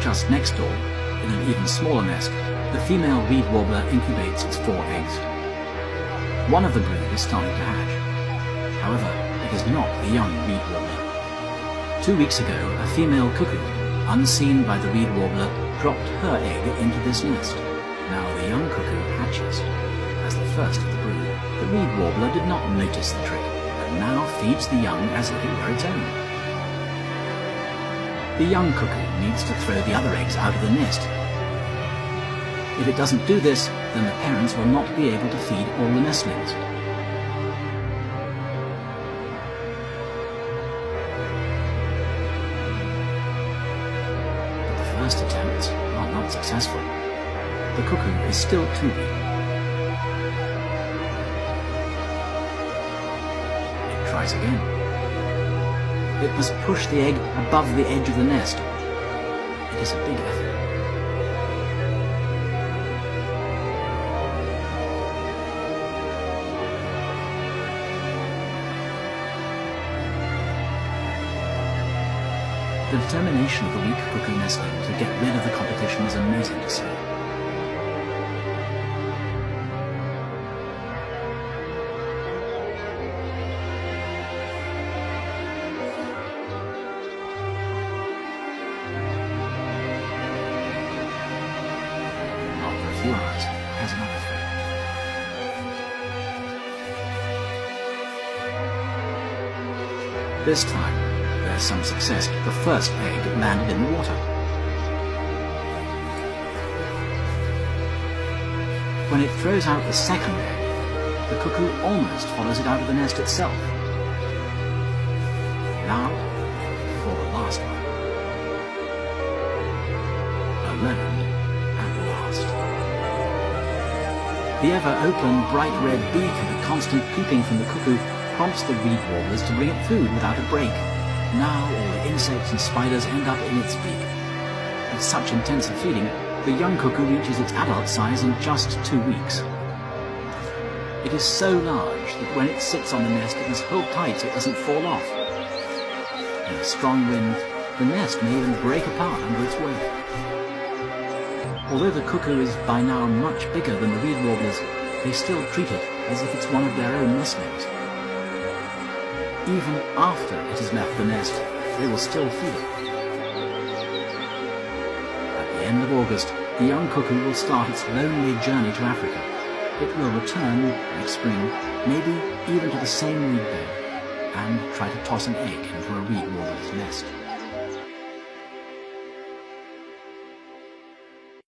Just next door, in an even smaller nest, the female reed warbler incubates its 4 eggs. One of the brood is starting to hatch. However, it is not the young reed warbler. 2 weeks ago, a female cuckoo, unseen by the reed warbler, dropped her egg into this nest. Now the young cuckoo hatches. As the first of the brood, the reed warbler did not notice the trick, but now feeds the young as if it were its own. The young cuckoo needs to throw the other eggs out of the nest. If it doesn't do this, then the parents will not be able to feed all the nestlings. But the first attempts are not successful. The cuckoo is still too weak. It tries again. It must push the egg above the edge of the nest. It is a big effort. The determination of the weak cuckoo nestling to get rid of the competition is amazing to see. After a few hours, it has another threat. This time, there's some success. The first egg landed in the water. When it throws out the second egg, the cuckoo almost follows it out of the nest itself. Now, for the last one. Alone at last. The ever-open, bright red beak and the constant peeping from the cuckoo prompts the reed warblers to bring it food without a break. Now all the insects and spiders end up in its beak. With such intensive feeding, the young cuckoo reaches its adult size in just 2 weeks. It is so large that when it sits on the nest, it must hold tight so it doesn't fall off. In a strong wind, the nest may even break apart under its weight. Although the cuckoo is by now much bigger than the reed warblers, they still treat it as if it's one of their own nestlings. Even after it has left the nest, they will still feed it. At the end of August, the young cuckoo will start its lonely journey to Africa. It will return next spring, maybe even to the same reed bed, and try to toss an egg into a reed warbler's nest.